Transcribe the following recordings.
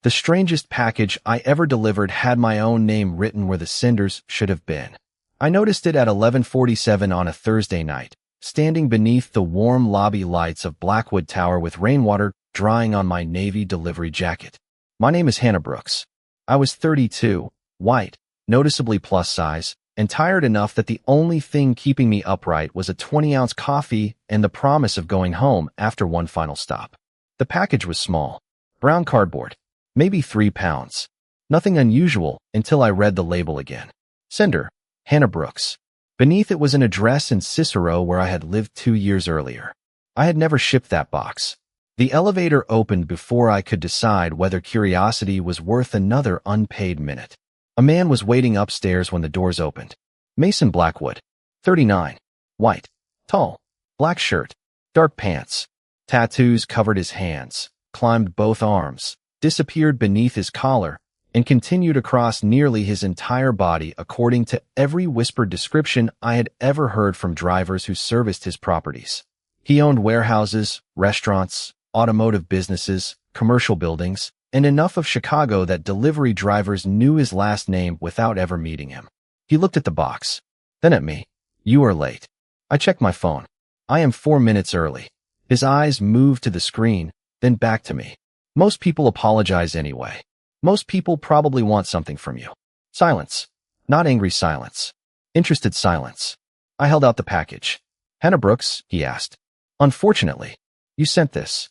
The strangest package I ever delivered had my own name written where the senders should have been. I noticed it at 11:47 on a Thursday night, standing beneath the warm lobby lights of Blackwood Tower with rainwater drying on my navy delivery jacket. My name is Hannah Brooks. I was 32, white, noticeably plus size, and tired enough that the only thing keeping me upright was a 20-ounce coffee and the promise of going home after one final stop. The package was small, brown cardboard, maybe 3 pounds. Nothing unusual until I read the label again. Sender, Hannah Brooks. Beneath it was an address in Cicero where I had lived 2 years earlier. I had never shipped that box. The elevator opened before I could decide whether curiosity was worth another unpaid minute. A man was waiting upstairs when the doors opened. Mason Blackwood, 39, white, tall, black shirt, dark pants. Tattoos covered his hands, climbed both arms, disappeared beneath his collar, and continued across nearly his entire body according to every whispered description I had ever heard from drivers who serviced his properties. He owned warehouses, restaurants, automotive businesses, commercial buildings, and enough of Chicago that delivery drivers knew his last name without ever meeting him. He looked at the box, then at me. You are late. I checked my phone. I am 4 minutes early. His eyes moved to the screen, then back to me. Most people apologize anyway. Most people probably want something from you. Silence. Not angry silence. Interested silence. I held out the package. Hannah Brooks, he asked. Unfortunately, you sent this.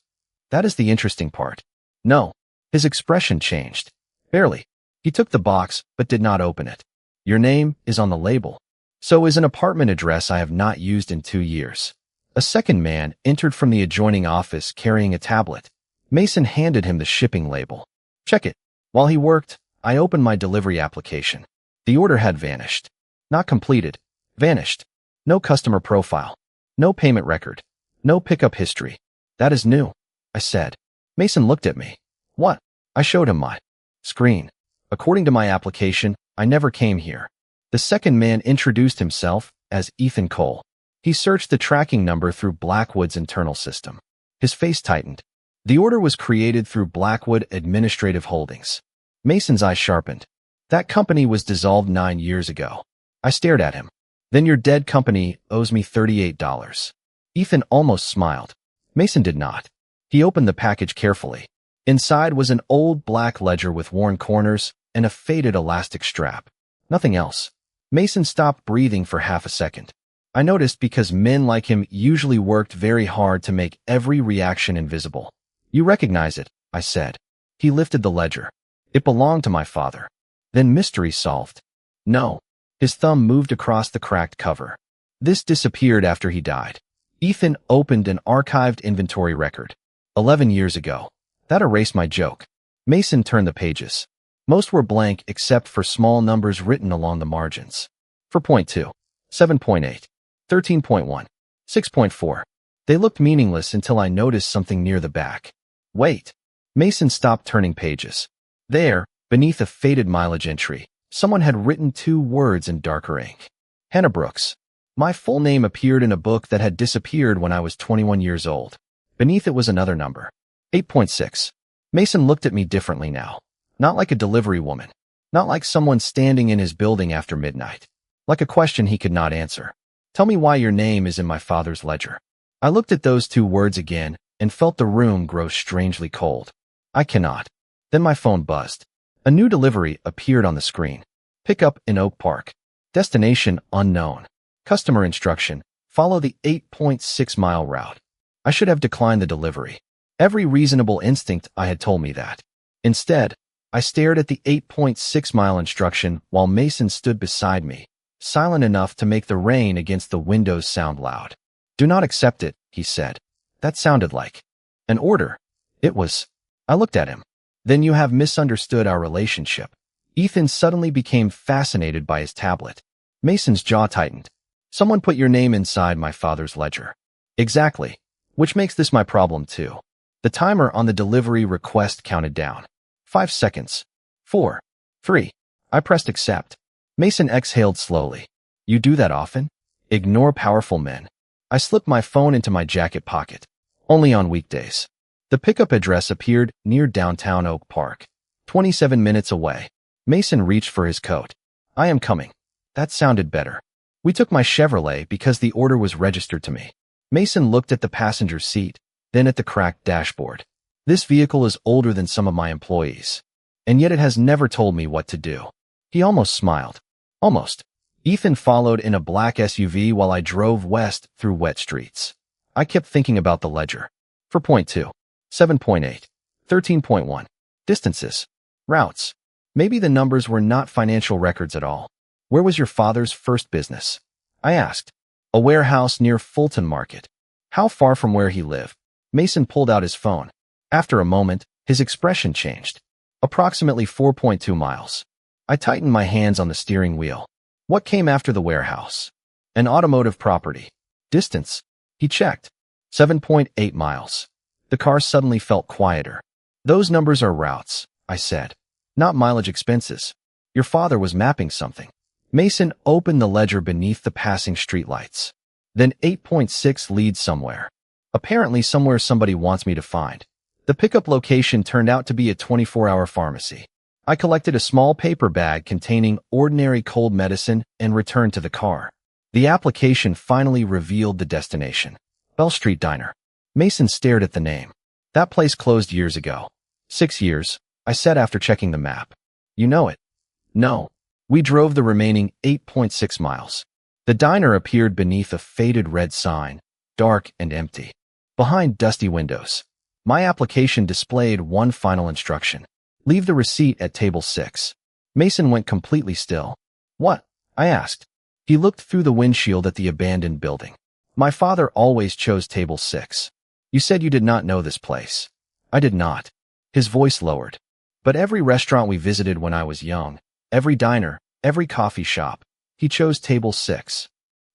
That is the interesting part. No. His expression changed. Barely. He took the box, but did not open it. Your name is on the label. So is an apartment address I have not used in 2 years. A second man entered from the adjoining office carrying a tablet. Mason handed him the shipping label. Check it. While he worked, I opened my delivery application. The order had vanished. Not completed. Vanished. No customer profile. No payment record. No pickup history. That is new, I said. Mason looked at me. What? I showed him my screen. According to my application, I never came here. The second man introduced himself as Ethan Cole. He searched the tracking number through Blackwood's internal system. His face tightened. The order was created through Blackwood Administrative Holdings. Mason's eyes sharpened. That company was dissolved 9 years ago. I stared at him. Then your dead company owes me $38. Ethan almost smiled. Mason did not. He opened the package carefully. Inside was an old black ledger with worn corners and a faded elastic strap. Nothing else. Mason stopped breathing for half a second. I noticed because men like him usually worked very hard to make every reaction invisible. You recognize it, I said. He lifted the ledger. It belonged to my father. Then mystery solved. No. His thumb moved across the cracked cover. This disappeared after he died. Ethan opened an archived inventory record. 11 years ago. That erased my joke. Mason turned the pages. Most were blank except for small numbers written along the margins. 4.2, 7.8, 13.1, 6.4. They looked meaningless until I noticed something near the back. Wait. Mason stopped turning pages. There, beneath a faded mileage entry, someone had written 2 words in darker ink. Hannah Brooks. My full name appeared in a book that had disappeared when I was 21 years old. Beneath it was another number. 8.6. Mason looked at me differently now. Not like a delivery woman. Not like someone standing in his building after midnight. Like a question he could not answer. Tell me why your name is in my father's ledger. I looked at those 2 words again and felt the room grow strangely cold. I cannot. Then my phone buzzed. A new delivery appeared on the screen. Pickup in Oak Park. Destination unknown. Customer instruction. Follow the 8.6-mile route. I should have declined the delivery. Every reasonable instinct I had told me that. Instead, I stared at the 8.6-mile instruction while Mason stood beside me, silent enough to make the rain against the windows sound loud. Do not accept it, he said. That sounded like an order. It was. I looked at him. Then you have misunderstood our relationship. Ethan suddenly became fascinated by his tablet. Mason's jaw tightened. Someone put your name inside my father's ledger. Exactly. Which makes this my problem too. The timer on the delivery request counted down. 5 seconds. 4. 3. I pressed accept. Mason exhaled slowly. You do that often? Ignore powerful men. I slipped my phone into my jacket pocket. Only on weekdays. The pickup address appeared near downtown Oak Park. 27 minutes away. Mason reached for his coat. I am coming. That sounded better. We took my Chevrolet because the order was registered to me. Mason looked at the passenger seat, then at the cracked dashboard. This vehicle is older than some of my employees, and yet it has never told me what to do. He almost smiled. Almost. Ethan followed in a black SUV while I drove west through wet streets. I kept thinking about the ledger. 4.2, 7.8, 13.1. Distances. Routes. Maybe the numbers were not financial records at all. Where was your father's first business? I asked. A warehouse near Fulton Market. How far from where he lived? Mason pulled out his phone. After a moment, his expression changed. Approximately 4.2 miles. I tightened my hands on the steering wheel. What came after the warehouse? An automotive property. Distance. He checked. 7.8 miles. The car suddenly felt quieter. Those numbers are routes, I said. Not mileage expenses. Your father was mapping something. Mason opened the ledger beneath the passing streetlights. Then 8.6 leads somewhere. Apparently somewhere somebody wants me to find. The pickup location turned out to be a 24-hour pharmacy. I collected a small paper bag containing ordinary cold medicine and returned to the car. The application finally revealed the destination. Bell Street Diner. Mason stared at the name. That place closed years ago. 6 years, I said after checking the map. You know it? No. We drove the remaining 8.6 miles. The diner appeared beneath a faded red sign, dark and empty. Behind dusty windows. My application displayed one final instruction. Leave the receipt at table 6. Mason went completely still. What? I asked. He looked through the windshield at the abandoned building. My father always chose table 6. You said you did not know this place. I did not. His voice lowered. But every restaurant we visited when I was young, every diner, every coffee shop, he chose table 6.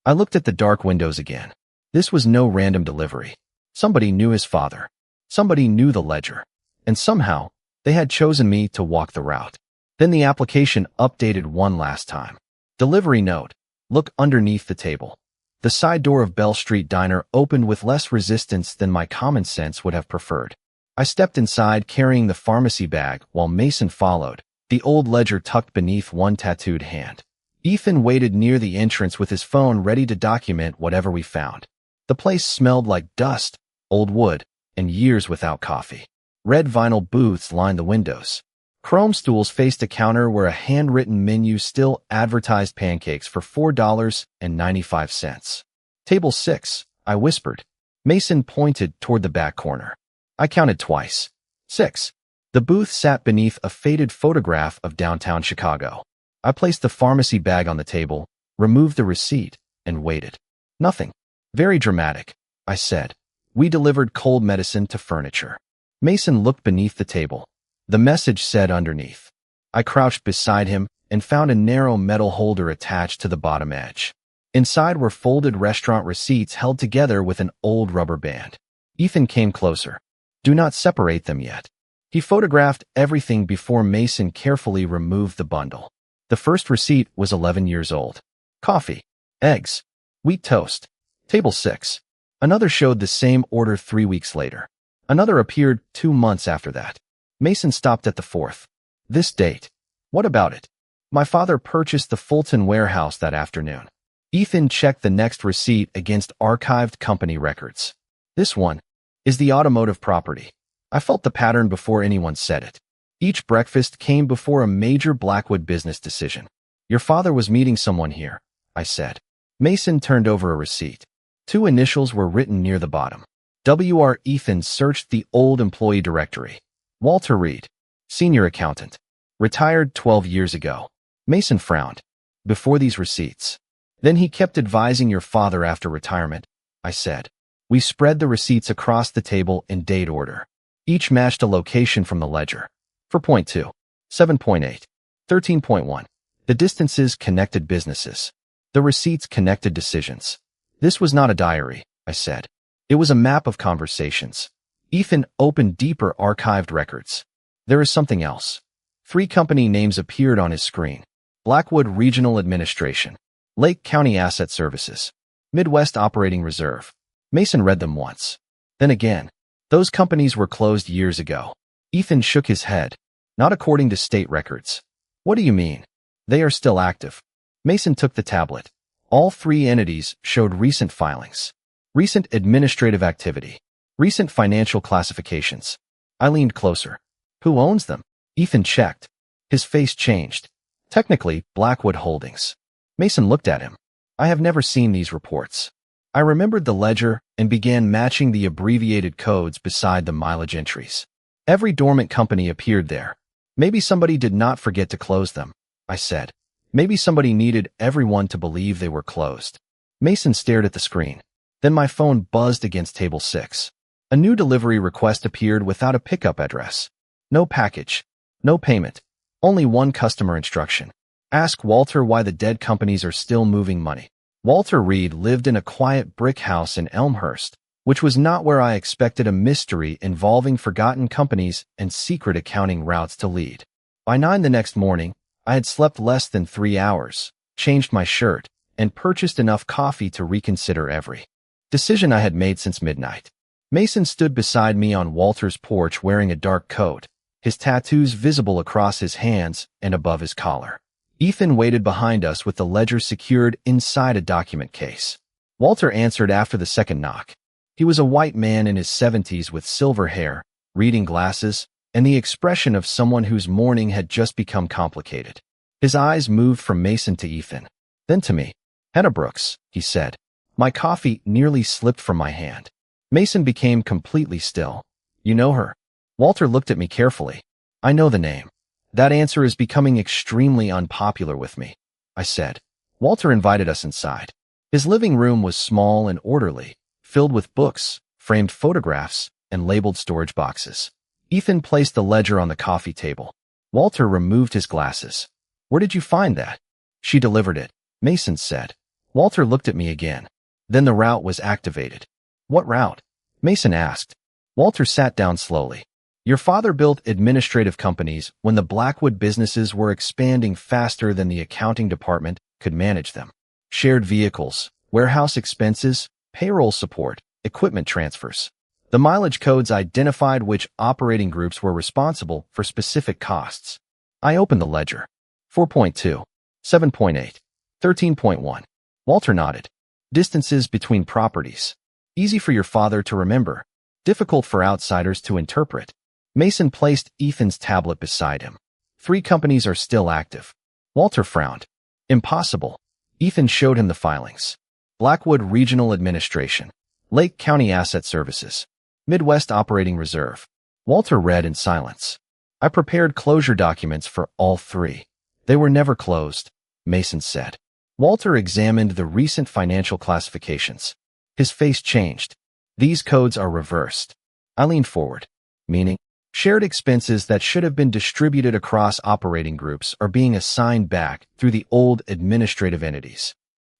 I looked at the dark windows again. This was no random delivery. Somebody knew his father. Somebody knew the ledger. And somehow, they had chosen me to walk the route. Then the application updated one last time. Delivery note. Look underneath the table. The side door of Bell Street Diner opened with less resistance than my common sense would have preferred. I stepped inside carrying the pharmacy bag while Mason followed, the old ledger tucked beneath one tattooed hand. Ethan waited near the entrance with his phone ready to document whatever we found. The place smelled like dust, old wood, and years without coffee. Red vinyl booths lined the windows. Chrome stools faced a counter where a handwritten menu still advertised pancakes for $4.95. Table 6, I whispered. Mason pointed toward the back corner. I counted twice. 6. The booth sat beneath a faded photograph of downtown Chicago. I placed the pharmacy bag on the table, removed the receipt, and waited. Nothing. Very dramatic, I said. We delivered cold medicine to furniture. Mason looked beneath the table. The message said underneath. I crouched beside him and found a narrow metal holder attached to the bottom edge. Inside were folded restaurant receipts held together with an old rubber band. Ethan came closer. Do not separate them yet. He photographed everything before Mason carefully removed the bundle. The first receipt was 11 years old. Coffee. Eggs. Wheat toast. Table 6. Another showed the same order 3 weeks later. Another appeared 2 months after that. Mason stopped at the 4th. This date. What about it? My father purchased the Fulton warehouse that afternoon. Ethan checked the next receipt against archived company records. This one is the automotive property. I felt the pattern before anyone said it. Each breakfast came before a major Blackwood business decision. Your father was meeting someone here, I said. Mason turned over a receipt. 2 initials were written near the bottom. W.R. Ethan searched the old employee directory. Walter Reed, senior accountant. Retired 12 years ago. Mason frowned. Before these receipts. Then he kept advising your father after retirement, I said. We spread the receipts across the table in date order. Each matched a location from the ledger. 4.2, 7.8, 13.1. The distances connected businesses. The receipts connected decisions. This was not a diary, I said. It was a map of conversations. Ethan opened deeper archived records. There is something else. 3 company names appeared on his screen. Blackwood Regional Administration. Lake County Asset Services. Midwest Operating Reserve. Mason read them once. Then again. Those companies were closed years ago. Ethan shook his head. Not according to state records. What do you mean? They are still active. Mason took the tablet. All three entities showed recent filings, recent administrative activity, recent financial classifications. I leaned closer. Who owns them? Ethan checked. His face changed. Technically, Blackwood Holdings. Mason looked at him. I have never seen these reports. I remembered the ledger and began matching the abbreviated codes beside the mileage entries. Every dormant company appeared there. Maybe somebody did not forget to close them, I said. Maybe somebody needed everyone to believe they were closed. Mason stared at the screen. Then my phone buzzed against table 6. A new delivery request appeared without a pickup address. No package. No payment. Only one customer instruction. Ask Walter why the dead companies are still moving money. Walter Reed lived in a quiet brick house in Elmhurst, which was not where I expected a mystery involving forgotten companies and secret accounting routes to lead. By 9 the next morning, I had slept less than 3 hours, changed my shirt, and purchased enough coffee to reconsider every decision I had made since midnight. Mason stood beside me on Walter's porch wearing a dark coat, his tattoos visible across his hands and above his collar. Ethan waited behind us with the ledger secured inside a document case. Walter answered after the second knock. He was a white man in his 70s with silver hair, reading glasses, and the expression of someone whose morning had just become complicated. His eyes moved from Mason to Ethan, then to me. Hannah Brooks, he said. My coffee nearly slipped from my hand. Mason became completely still. You know her? Walter looked at me carefully. I know the name. That answer is becoming extremely unpopular with me, I said. Walter invited us inside. His living room was small and orderly, filled with books, framed photographs, and labeled storage boxes. Ethan placed the ledger on the coffee table. Walter removed his glasses. Where did you find that? She delivered it, Mason said. Walter looked at me again. Then the route was activated. What route? Mason asked. Walter sat down slowly. Your father built administrative companies when the Blackwood businesses were expanding faster than the accounting department could manage them. Shared vehicles, warehouse expenses, payroll support, equipment transfers. The mileage codes identified which operating groups were responsible for specific costs. I opened the ledger. 4.2, 7.8, 13.1. Walter nodded. Distances between properties. Easy for your father to remember. Difficult for outsiders to interpret. Mason placed Ethan's tablet beside him. 3 companies are still active. Walter frowned. Impossible. Ethan showed him the filings. Blackwood Regional Administration. Lake County Asset Services. Midwest Operating Reserve. Walter read in silence. I prepared closure documents for all 3. They were never closed, Mason said. Walter examined the recent financial classifications. His face changed. These codes are reversed. I leaned forward. Meaning? Shared expenses that should have been distributed across operating groups are being assigned back through the old administrative entities.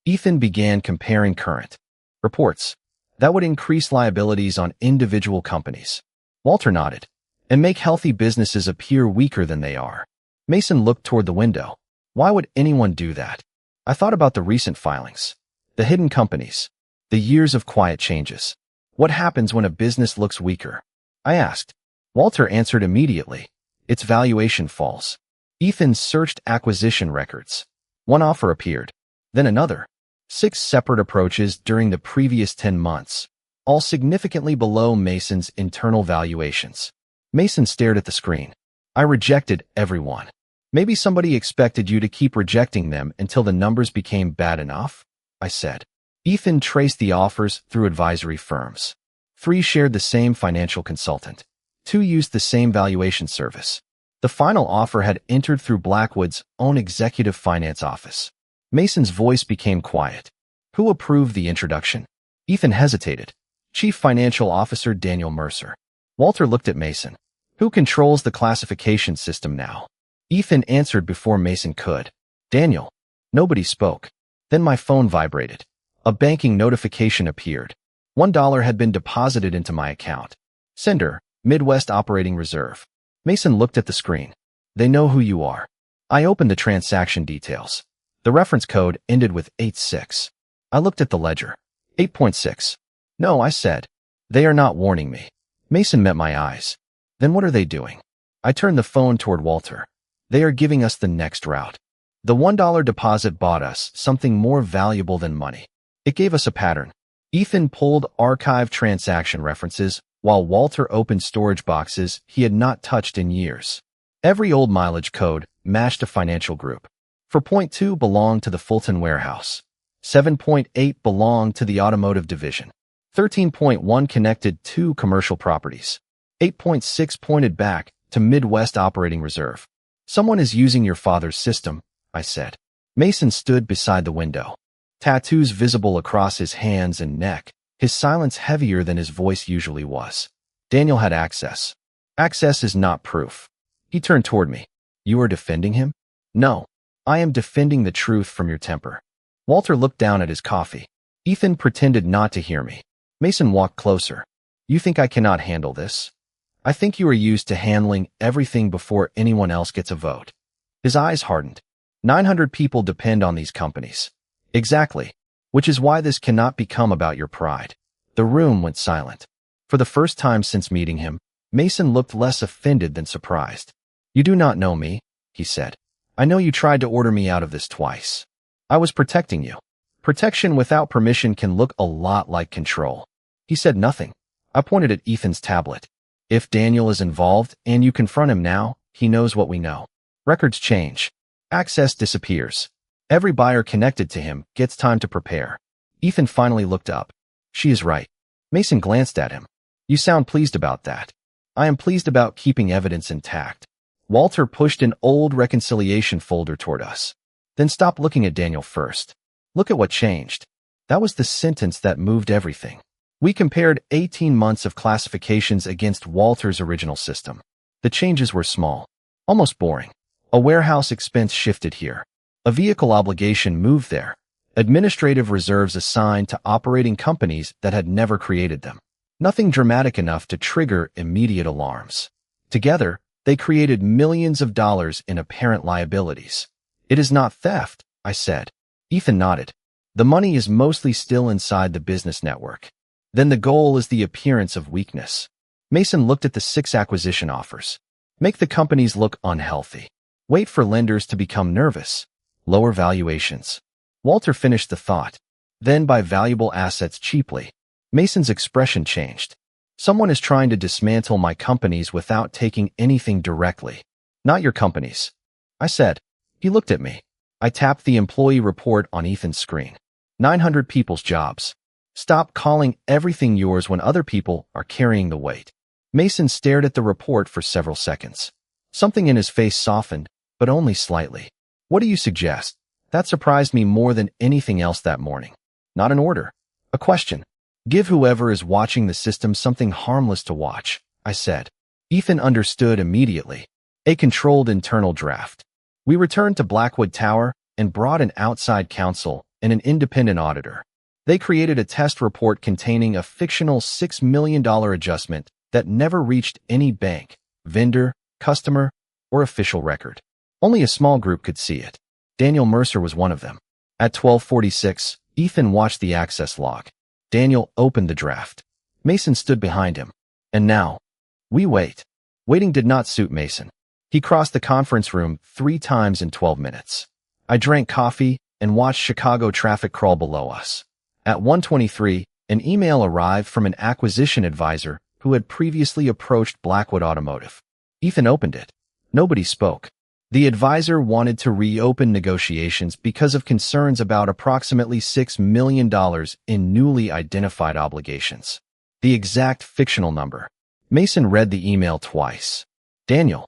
Ethan began comparing current reports. That would increase liabilities on individual companies. Walter nodded. And make healthy businesses appear weaker than they are. Mason looked toward the window. Why would anyone do that? I thought about the recent filings. The hidden companies. The years of quiet changes. What happens when a business looks weaker? I asked. Walter answered immediately. Its valuation falls. Ethan searched acquisition records. One offer appeared. Then another. 6 separate approaches during the previous 10 months, all significantly below Mason's internal valuations. Mason stared at the screen. I rejected everyone. Maybe somebody expected you to keep rejecting them until the numbers became bad enough, I said. Ethan traced the offers through advisory firms. 3 shared the same financial consultant. 2 used the same valuation service. The final offer had entered through Blackwood's own executive finance office. Mason's voice became quiet. Who approved the introduction? Ethan hesitated. Chief Financial Officer Daniel Mercer. Walter looked at Mason. Who controls the classification system now? Ethan answered before Mason could. Daniel. Nobody spoke. Then my phone vibrated. A banking notification appeared. $1 had been deposited into my account. Sender, Midwest Operating Reserve. Mason looked at the screen. They know who you are. I opened the transaction details. The reference code ended with 86. I looked at the ledger. 8.6. No, I said. They are not warning me. Mason met my eyes. Then what are they doing? I turned the phone toward Walter. They are giving us the next route. The $1 deposit bought us something more valuable than money. It gave us a pattern. Ethan pulled archived transaction references, while Walter opened storage boxes he had not touched in years. Every old mileage code matched a financial group. 4.2 belonged to the Fulton warehouse. 7.8 belonged to the automotive division. 13.1 connected two commercial properties. 8.6 pointed back to Midwest Operating Reserve. Someone is using your father's system, I said. Mason stood beside the window. Tattoos visible across his hands and neck, his silence heavier than his voice usually was. Daniel had access. Access is not proof. He turned toward me. You are defending him? No. I am defending the truth from your temper. Walter looked down at his coffee. Ethan pretended not to hear me. Mason walked closer. You think I cannot handle this? I think you are used to handling everything before anyone else gets a vote. His eyes hardened. 900 people depend on these companies. Exactly. Which is why this cannot become about your pride. The room went silent. For the first time since meeting him, Mason looked less offended than surprised. You do not know me, he said. I know you tried to order me out of this twice. I was protecting you. Protection without permission can look a lot like control. He said nothing. I pointed at Ethan's tablet. If Daniel is involved and you confront him now, he knows what we know. Records change. Access disappears. Every buyer connected to him gets time to prepare. Ethan finally looked up. She is right. Mason glanced at him. You sound pleased about that. I am pleased about keeping evidence intact. Walter pushed an old reconciliation folder toward us. Then stop looking at Daniel first. Look at what changed. That was the sentence that moved everything. We compared 18 months of classifications against Walter's original system. The changes were small, almost boring. A warehouse expense shifted here. A vehicle obligation moved there. Administrative reserves assigned to operating companies that had never created them. Nothing dramatic enough to trigger immediate alarms. Together, they created millions of dollars in apparent liabilities. It is not theft, I said. Ethan nodded. The money is mostly still inside the business network. Then the goal is the appearance of weakness. Mason looked at the 6 acquisition offers. Make the companies look unhealthy. Wait for lenders to become nervous. Lower valuations. Walter finished the thought. Then buy valuable assets cheaply. Mason's expression changed. Someone is trying to dismantle my companies without taking anything directly. Not your companies, I said. He looked at me. I tapped the employee report on Ethan's screen. 900 people's jobs. Stop calling everything yours when other people are carrying the weight. Mason stared at the report for several seconds. Something in his face softened, but only slightly. What do you suggest? That surprised me more than anything else that morning. Not an order. A question. Give whoever is watching the system something harmless to watch, I said. Ethan understood immediately. A controlled internal draft. We returned to Blackwood Tower and brought an outside counsel and an independent auditor. They created a test report containing a fictional $6 million adjustment that never reached any bank, vendor, customer, or official record. Only a small group could see it. Daniel Mercer was one of them. At 12:46, Ethan watched the access log. Daniel opened the draft. Mason stood behind him. And now, we wait. Waiting did not suit Mason. He crossed the conference room 3 times in 12 minutes. I drank coffee and watched Chicago traffic crawl below us. At 1:23, an email arrived from an acquisition advisor who had previously approached Blackwood Automotive. Ethan opened it. Nobody spoke. The advisor wanted to reopen negotiations because of concerns about approximately $6 million in newly identified obligations. The exact fictional number. Mason read the email twice. Daniel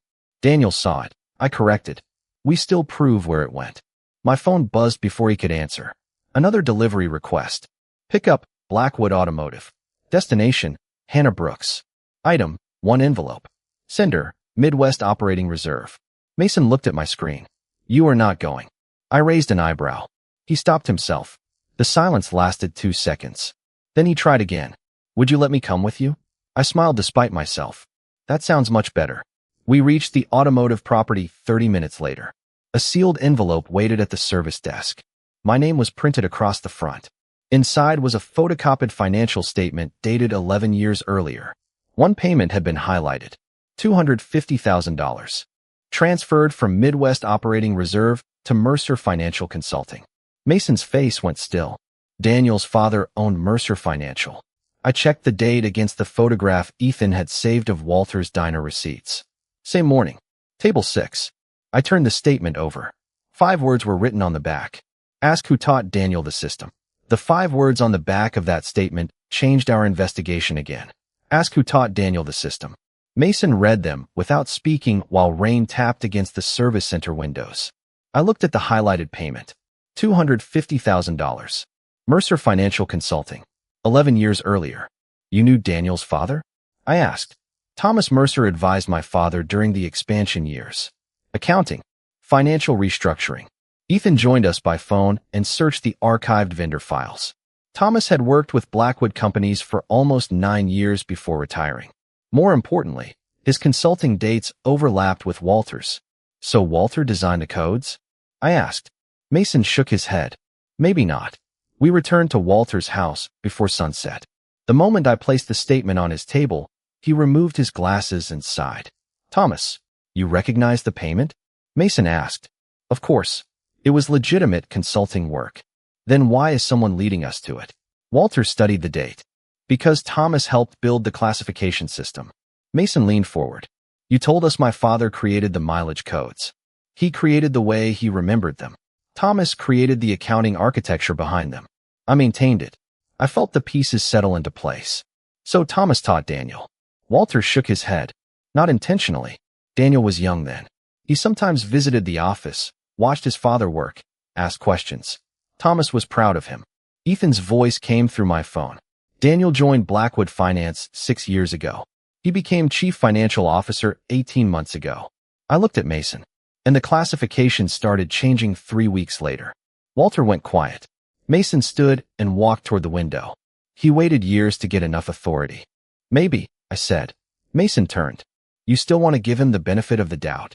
saw it. I corrected. We still prove where it went. My phone buzzed before he could answer. Another delivery request. Pickup, Blackwood Automotive. Destination, Hannah Brooks. Item, 1 envelope. Sender, Midwest Operating Reserve. Mason looked at my screen. You are not going. I raised an eyebrow. He stopped himself. The silence lasted 2 seconds. Then he tried again. Would you let me come with you? I smiled despite myself. That sounds much better. We reached the automotive property 30 minutes later. A sealed envelope waited at the service desk. My name was printed across the front. Inside was a photocopied financial statement dated 11 years earlier. One payment had been highlighted. $250,000. Transferred from Midwest Operating Reserve to Mercer Financial Consulting. Mason's face went still. Daniel's father owned Mercer Financial. I checked the date against the photograph Ethan had saved of Walter's diner receipts. Same morning. Table 6. I turned the statement over. 5 words were written on the back. Ask who taught Daniel the system. The 5 words on the back of that statement changed our investigation again. Ask who taught Daniel the system. Mason read them without speaking while rain tapped against the service center windows. I looked at the highlighted payment. $250,000. Mercer Financial Consulting. 11 years earlier. You knew Daniel's father? I asked. Thomas Mercer advised my father during the expansion years. Accounting. Financial restructuring. Ethan joined us by phone and searched the archived vendor files. Thomas had worked with Blackwood companies for almost 9 years before retiring. More importantly, his consulting dates overlapped with Walter's. So Walter designed the codes? I asked. Mason shook his head. Maybe not. We returned to Walter's house before sunset. The moment I placed the statement on his table, he removed his glasses and sighed. Thomas, you recognize the payment? Mason asked. Of course. It was legitimate consulting work. Then why is someone leading us to it? Walter studied the date. Because Thomas helped build the classification system. Mason leaned forward. You told us my father created the mileage codes. He created the way he remembered them. Thomas created the accounting architecture behind them. I maintained it. I felt the pieces settle into place. So Thomas taught Daniel. Walter shook his head. Not intentionally. Daniel was young then. He sometimes visited the office, watched his father work, asked questions. Thomas was proud of him. Ethan's voice came through my phone. Daniel joined Blackwood Finance 6 years ago. He became chief financial officer 18 months ago. I looked at Mason, and the classification started changing 3 weeks later. Walter went quiet. Mason stood and walked toward the window. He waited years to get enough authority. Maybe, I said. Mason turned. You still want to give him the benefit of the doubt?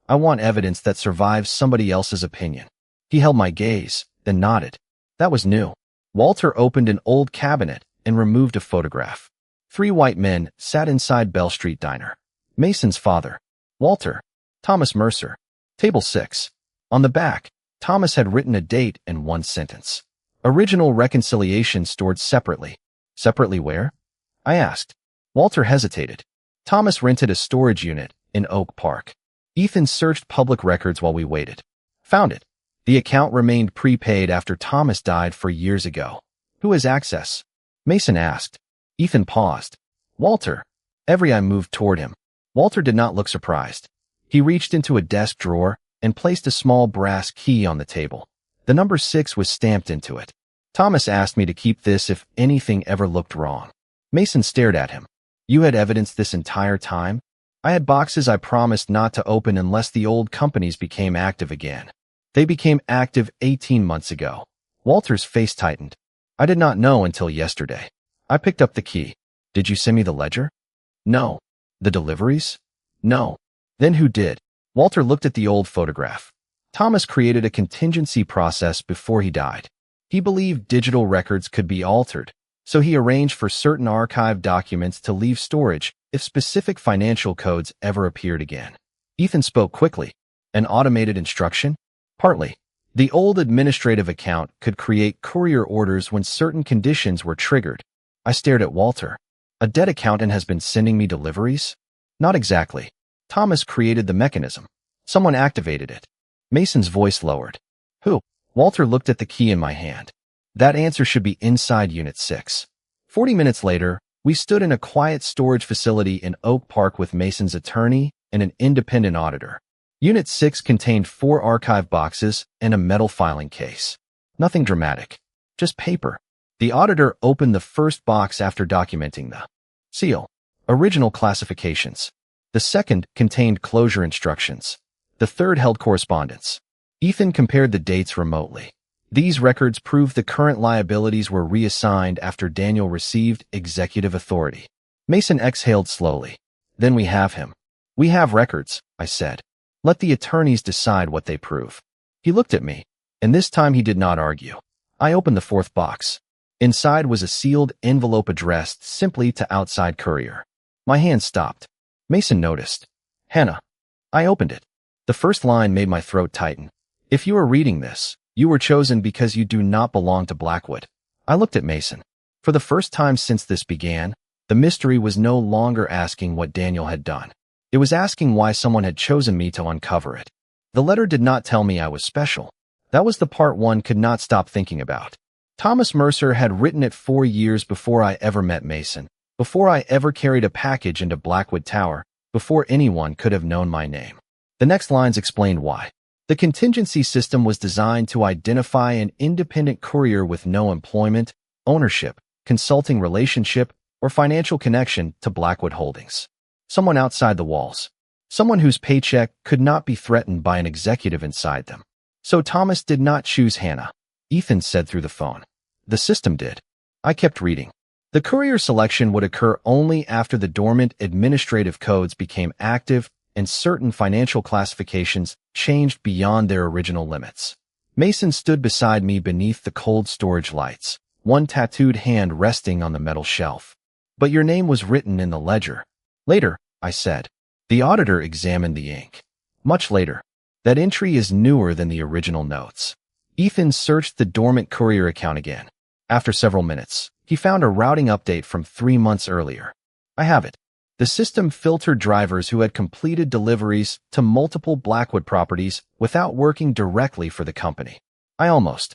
I want evidence that survives somebody else's opinion. He held my gaze, then nodded. That was new. Walter opened an old cabinet and removed a photograph. 3 white men sat inside Bell Street Diner. Mason's father. Walter. Thomas Mercer. Table 6. On the back, Thomas had written a date and 1 sentence. Original reconciliation stored separately. Separately where? I asked. Walter hesitated. Thomas rented a storage unit in Oak Park. Ethan searched public records while we waited. Found it. The account remained prepaid after Thomas died 4 years ago. Who has access? Mason asked. Ethan paused. Walter. Every eye moved toward him. Walter did not look surprised. He reached into a desk drawer and placed a small brass key on the table. The number 6 was stamped into it. Thomas asked me to keep this if anything ever looked wrong. Mason stared at him. You had evidence this entire time? I had boxes I promised not to open unless the old companies became active again. They became active 18 months ago. Walter's face tightened. I did not know until yesterday. I picked up the key. Did you send me the ledger? No. The deliveries? No. Then who did? Walter looked at the old photograph. Thomas created a contingency process before he died. He believed digital records could be altered, so he arranged for certain archived documents to leave storage if specific financial codes ever appeared again. Ethan spoke quickly. An automated instruction? Partly. The old administrative account could create courier orders when certain conditions were triggered. I stared at Walter. A debt accountant has been sending me deliveries? Not exactly. Thomas created the mechanism. Someone activated it. Mason's voice lowered. Who? Walter looked at the key in my hand. That answer should be inside Unit 6. 40 minutes later, we stood in a quiet storage facility in Oak Park with Mason's attorney and an independent auditor. Unit 6 contained 4 archive boxes and a metal filing case. Nothing dramatic. Just paper. The auditor opened the first box after documenting the seal. Original classifications. The second contained closure instructions. The third held correspondence. Ethan compared the dates remotely. These records proved the current liabilities were reassigned after Daniel received executive authority. Mason exhaled slowly. Then we have him. We have records, I said. Let the attorneys decide what they prove. He looked at me, and this time he did not argue. I opened the 4th box. Inside was a sealed envelope addressed simply to outside courier. My hand stopped. Mason noticed. Hannah. I opened it. The first line made my throat tighten. If you are reading this, you were chosen because you do not belong to Blackwood. I looked at Mason. For the first time since this began, the mystery was no longer asking what Daniel had done. It was asking why someone had chosen me to uncover it. The letter did not tell me I was special. That was the part one could not stop thinking about. Thomas Mercer had written it 4 years before I ever met Mason, before I ever carried a package into Blackwood Tower, before anyone could have known my name. The next lines explained why. The contingency system was designed to identify an independent courier with no employment, ownership, consulting relationship, or financial connection to Blackwood Holdings. Someone outside the walls. Someone whose paycheck could not be threatened by an executive inside them. So Thomas did not choose Hannah, Ethan said through the phone. The system did. I kept reading. The courier selection would occur only after the dormant administrative codes became active and certain financial classifications changed beyond their original limits. Mason stood beside me beneath the cold storage lights, one tattooed hand resting on the metal shelf. But your name was written in the ledger. Later, I said. The auditor examined the ink. Much later. That entry is newer than the original notes. Ethan searched the dormant courier account again. After several minutes, he found a routing update from 3 months earlier. I have it. The system filtered drivers who had completed deliveries to multiple Blackwood properties without working directly for the company. I almost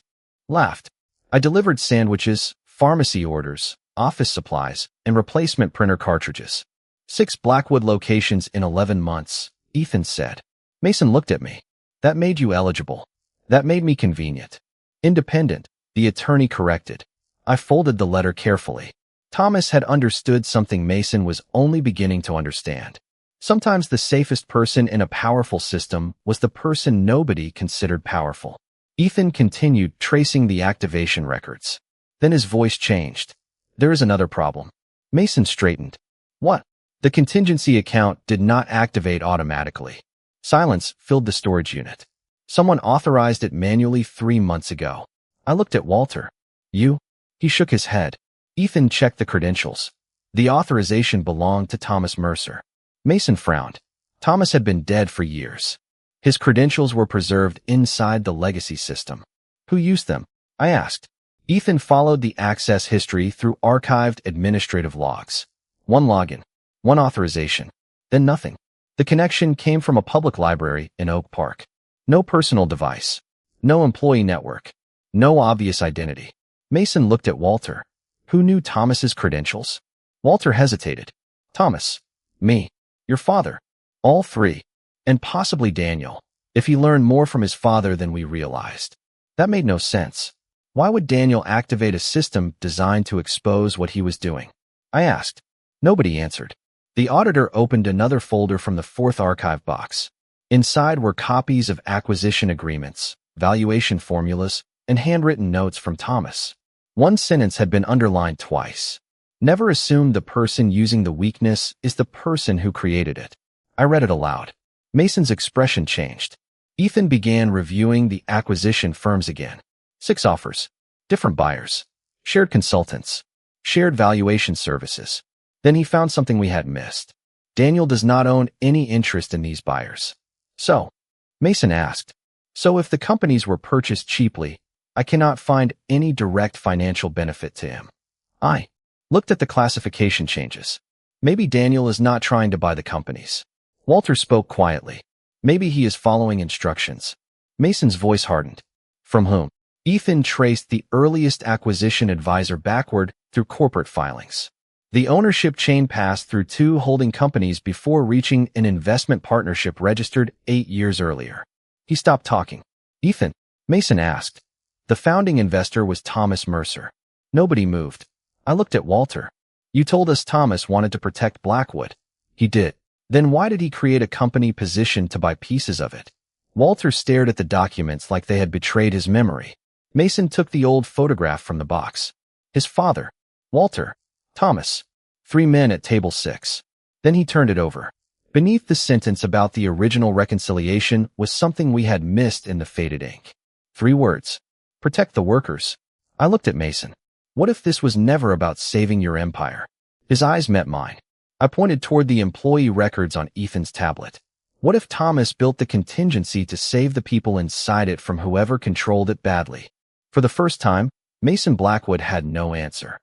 laughed. I delivered sandwiches, pharmacy orders, office supplies, and replacement printer cartridges. 6 Blackwood locations in 11 months, Ethan said. Mason looked at me. That made you eligible. That made me convenient. Independent, the attorney corrected. I folded the letter carefully. Thomas had understood something Mason was only beginning to understand. Sometimes the safest person in a powerful system was the person nobody considered powerful. Ethan continued tracing the activation records. Then his voice changed. There is another problem. Mason straightened. What? The contingency account did not activate automatically. Silence filled the storage unit. Someone authorized it manually 3 months ago. I looked at Walter. You? He shook his head. Ethan checked the credentials. The authorization belonged to Thomas Mercer. Mason frowned. Thomas had been dead for years. His credentials were preserved inside the legacy system. Who used them? I asked. Ethan followed the access history through archived administrative logs. 1 login. 1 authorization. Then nothing. The connection came from a public library in Oak Park. No personal device. No employee network. No obvious identity. Mason looked at Walter. Who knew Thomas's credentials? Walter hesitated. Thomas. Me. Your father. All 3. And possibly Daniel, if he learned more from his father than we realized. That made no sense. Why would Daniel activate a system designed to expose what he was doing? I asked. Nobody answered. The auditor opened another folder from the 4th archive box. Inside were copies of acquisition agreements, valuation formulas, and handwritten notes from Thomas. 1 sentence had been underlined twice. Never assume the person using the weakness is the person who created it. I read it aloud. Mason's expression changed. Ethan began reviewing the acquisition firms again. 6 offers. Different buyers. Shared consultants. Shared valuation services. Then he found something we had missed. Daniel does not own any interest in these buyers. So, Mason asked, so if the companies were purchased cheaply, I cannot find any direct financial benefit to him. I looked at the classification changes. Maybe Daniel is not trying to buy the companies. Walter spoke quietly. Maybe he is following instructions. Mason's voice hardened. From whom? Ethan traced the earliest acquisition advisor backward through corporate filings. The ownership chain passed through 2 holding companies before reaching an investment partnership registered 8 years earlier. He stopped talking. Ethan, Mason asked. The founding investor was Thomas Mercer. Nobody moved. I looked at Walter. You told us Thomas wanted to protect Blackwood. He did. Then why did he create a company positioned to buy pieces of it? Walter stared at the documents like they had betrayed his memory. Mason took the old photograph from the box. His father. Walter. Thomas. 3 men at table 6. Then he turned it over. Beneath the sentence about the original reconciliation was something we had missed in the faded ink. 3 words. Protect the workers. I looked at Mason. What if this was never about saving your empire? His eyes met mine. I pointed toward the employee records on Ethan's tablet. What if Thomas built the contingency to save the people inside it from whoever controlled it badly? For the first time, Mason Blackwood had no answer.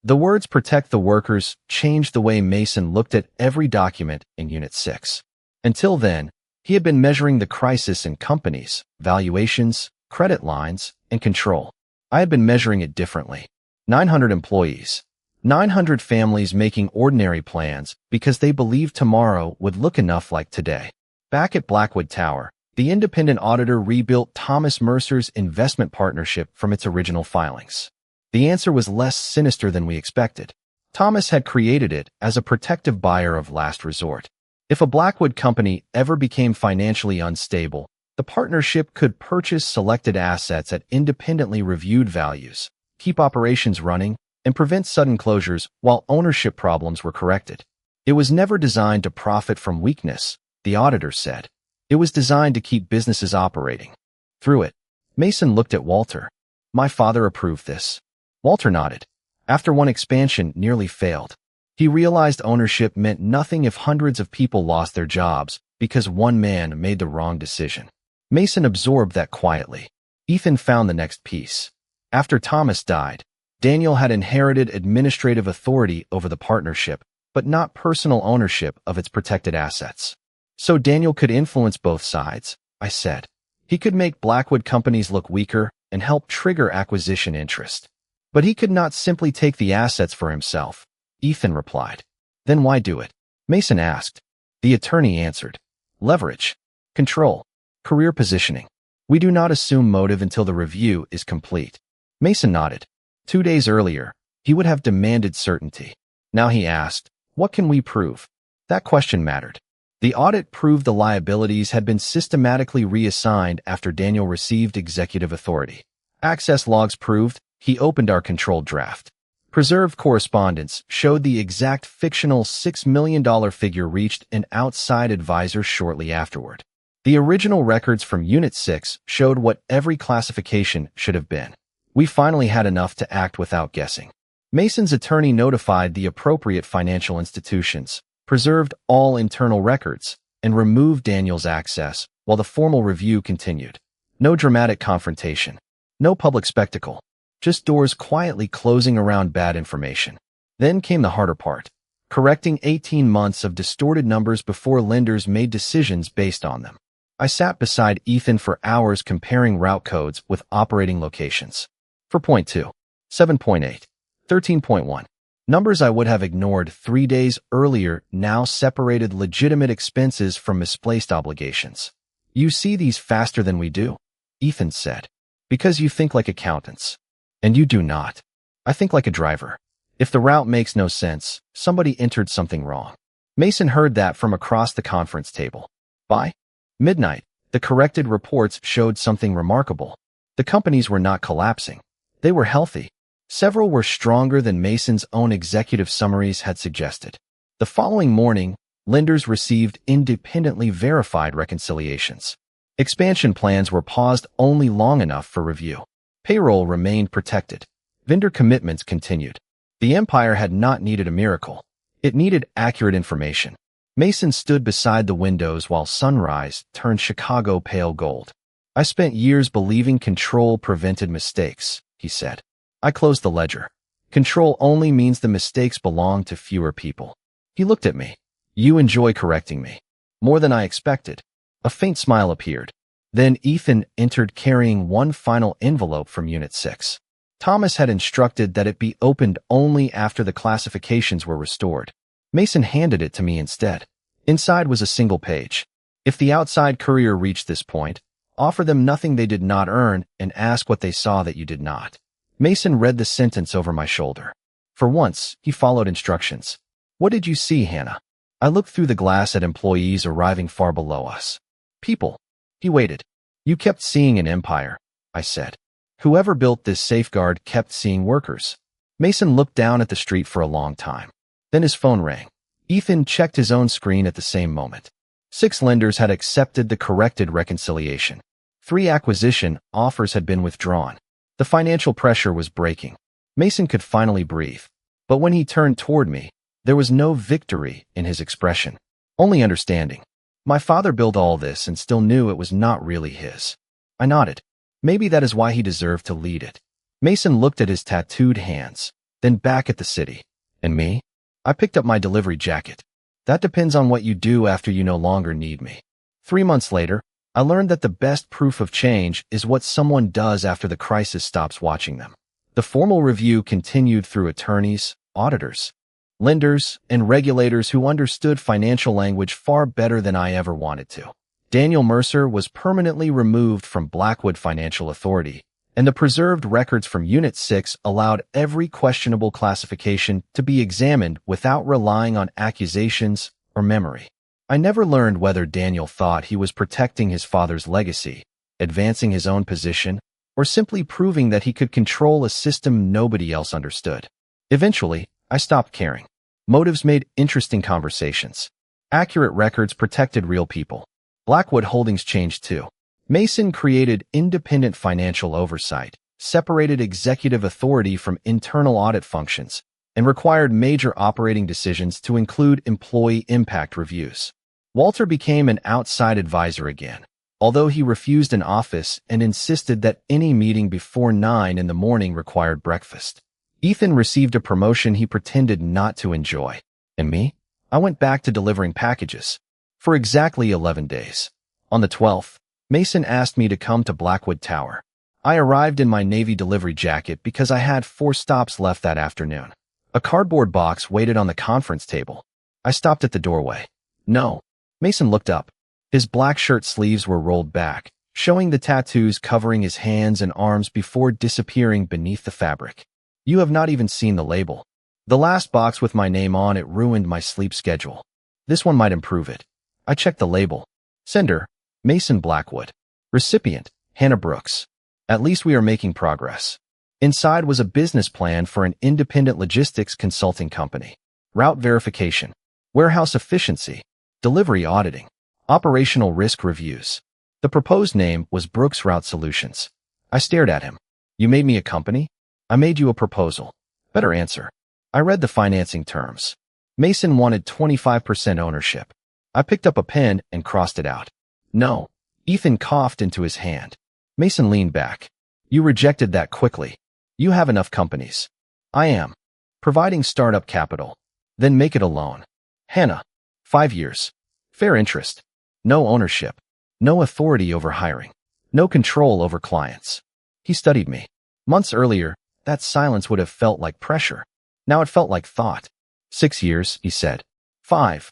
The words "protect the workers" changed the way Mason looked at every document in Unit 6. Until then, he had been measuring the crisis in companies, valuations, credit lines, and control. I had been measuring it differently. 900 employees. 900 families making ordinary plans because they believed tomorrow would look enough like today. Back at Blackwood Tower, the independent auditor rebuilt Thomas Mercer's investment partnership from its original filings. The answer was less sinister than we expected. Thomas had created it as a protective buyer of last resort. If a Blackwood company ever became financially unstable, the partnership could purchase selected assets at independently reviewed values, keep operations running, and prevent sudden closures while ownership problems were corrected. It was never designed to profit from weakness, the auditor said. It was designed to keep businesses operating. Through it, Mason looked at Walter. My father approved this. Walter nodded. After one expansion nearly failed, he realized ownership meant nothing if hundreds of people lost their jobs because one man made the wrong decision. Mason absorbed that quietly. Ethan found the next piece. After Thomas died, Daniel had inherited administrative authority over the partnership, but not personal ownership of its protected assets. So Daniel could influence both sides, I said. He could make Blackwood companies look weaker and help trigger acquisition interest. But he could not simply take the assets for himself, Ethan replied. Then why do it? Mason asked. The attorney answered. Leverage. Control. Career positioning. We do not assume motive until the review is complete. Mason nodded. 2 days earlier, he would have demanded certainty. Now he asked, what can we prove? That question mattered. The audit proved the liabilities had been systematically reassigned after Daniel received executive authority. Access logs proved he opened our controlled draft. Preserved correspondence showed the exact fictional $6 million figure reached an outside advisor shortly afterward. The original records from Unit 6 showed what every classification should have been. We finally had enough to act without guessing. Mason's attorney notified the appropriate financial institutions, preserved all internal records, and removed Daniel's access while the formal review continued. No dramatic confrontation. No public spectacle. Just doors quietly closing around bad information. Then came the harder part. Correcting 18 months of distorted numbers before lenders made decisions based on them. I sat beside Ethan for hours comparing route codes with operating locations. 4.2, 7.8, 13.1. Numbers I would have ignored 3 days earlier now separated legitimate expenses from misplaced obligations. You see these faster than we do, Ethan said. Because you think like accountants. And you do not. I think like a driver. If the route makes no sense, somebody entered something wrong. Mason heard that from across the conference table. By midnight, the corrected reports showed something remarkable. The companies were not collapsing. They were healthy. Several were stronger than Mason's own executive summaries had suggested. The following morning, lenders received independently verified reconciliations. Expansion plans were paused only long enough for review. Payroll remained protected. Vendor commitments continued. The empire had not needed a miracle. It needed accurate information. Mason stood beside the windows while sunrise turned Chicago pale gold. I spent years believing control prevented mistakes, he said. I closed the ledger. Control only means the mistakes belong to fewer people. He looked at me. You enjoy correcting me. More than I expected. A faint smile appeared. Then Ethan entered carrying one final envelope from Unit 6. Thomas had instructed that it be opened only after the classifications were restored. Mason handed it to me instead. Inside was a single page. If the outside courier reached this point, offer them nothing they did not earn and ask what they saw that you did not. Mason read the sentence over my shoulder. For once, he followed instructions. What did you see, Hannah? I looked through the glass at employees arriving far below us. People. He waited. You kept seeing an empire, I said. Whoever built this safeguard kept seeing workers. Mason looked down at the street for a long time. Then his phone rang. Ethan checked his own screen at the same moment. 6 lenders had accepted the corrected reconciliation. 3 acquisition offers had been withdrawn. The financial pressure was breaking. Mason could finally breathe. But when he turned toward me, There was no victory in his expression, only understanding. My father built all this and still knew it was not really his. I nodded. Maybe that is why he deserved to lead it. Mason looked at his tattooed hands, then back at the city. And me? I picked up my delivery jacket. That depends on what you do after you no longer need me. 3 months later, I learned that the best proof of change is what someone does after the crisis stops watching them. The formal review continued through attorneys, auditors, lenders, and regulators who understood financial language far better than I ever wanted to. Daniel Mercer was permanently removed from Blackwood Financial Authority, and the preserved records from Unit 6 allowed every questionable classification to be examined without relying on accusations or memory. I never learned whether Daniel thought he was protecting his father's legacy, advancing his own position, or simply proving that he could control a system nobody else understood. Eventually, I stopped caring. Motives made interesting conversations. Accurate records protected real people. Blackwood Holdings changed too. Mason created independent financial oversight, separated executive authority from internal audit functions, and required major operating decisions to include employee impact reviews. Walter became an outside advisor again, although he refused an office and insisted that any meeting before 9 in the morning required breakfast. Ethan received a promotion he pretended not to enjoy. And me? I went back to delivering packages. For exactly 11 days. On the 12th, Mason asked me to come to Blackwood Tower. I arrived in my Navy delivery jacket because I had 4 stops left that afternoon. A cardboard box waited on the conference table. I stopped at the doorway. No. Mason looked up. His black shirt sleeves were rolled back, showing the tattoos covering his hands and arms before disappearing beneath the fabric. You have not even seen the label. The last box with my name on it ruined my sleep schedule. This one might improve it. I checked the label. Sender, Mason Blackwood. Recipient, Hannah Brooks. At least we are making progress. Inside was a business plan for an independent logistics consulting company. Route verification, warehouse efficiency, delivery auditing, operational risk reviews. The proposed name was Brooks Route Solutions. I stared at him. You made me a company? I made you a proposal. Better answer. I read the financing terms. Mason wanted 25% ownership. I picked up a pen and crossed it out. No. Ethan coughed into his hand. Mason leaned back. You rejected that quickly. You have enough companies. I am. Providing startup capital. Then make it a loan. Hannah. 5 years. Fair interest. No ownership. No authority over hiring. No control over clients. He studied me. Months earlier, that silence would have felt like pressure. Now it felt like thought. 6 years, he said. 5.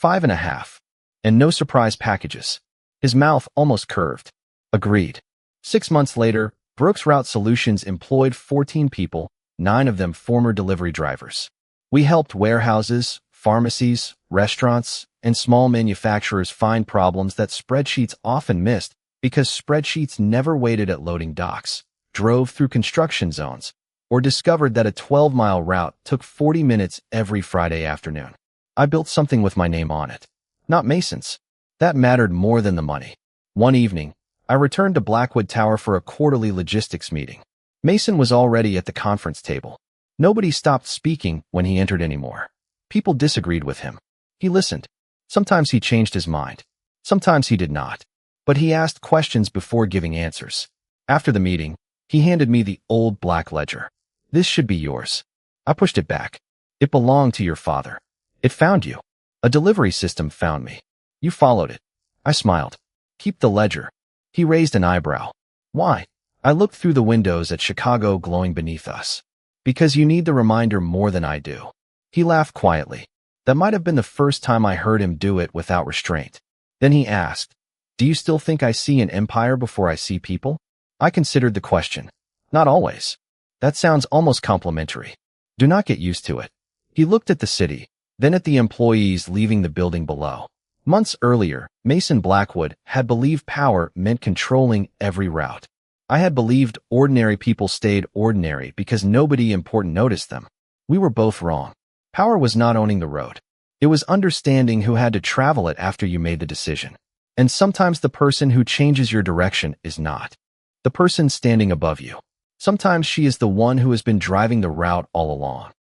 5.5. And no surprise packages. His mouth almost curved. Agreed. 6 months later, Brooks Route Solutions employed 14 people, 9 of them former delivery drivers. We helped warehouses, pharmacies, restaurants, and small manufacturers find problems that spreadsheets often missed because spreadsheets never waited at loading docks, drove through construction zones, or discovered that a 12-mile route took 40 minutes every Friday afternoon. I built something with my name on it. Not Mason's. That mattered more than the money. One evening, I returned to Blackwood Tower for a quarterly logistics meeting. Mason was already at the conference table. Nobody stopped speaking when he entered anymore. People disagreed with him. He listened. Sometimes he changed his mind. Sometimes he did not. But he asked questions before giving answers. After the meeting, he handed me the old black ledger. This should be yours. I pushed it back. It belonged to your father. It found you. A delivery system found me. You followed it. I smiled. Keep the ledger. He raised an eyebrow. Why? I looked through the windows at Chicago glowing beneath us. Because you need the reminder more than I do. He laughed quietly. That might have been the first time I heard him do it without restraint. Then he asked, do you still think I see an empire before I see people? I considered the question. Not always. That sounds almost complimentary. Do not get used to it. He looked at the city, then at the employees leaving the building below. Months earlier, Mason Blackwood had believed power meant controlling every route. I had believed ordinary people stayed ordinary because nobody important noticed them. We were both wrong. Power was not owning the road. It was understanding who had to travel it after you made the decision. And sometimes the person who changes your direction is not the person standing above you. Sometimes she is the one who has been driving the route all along.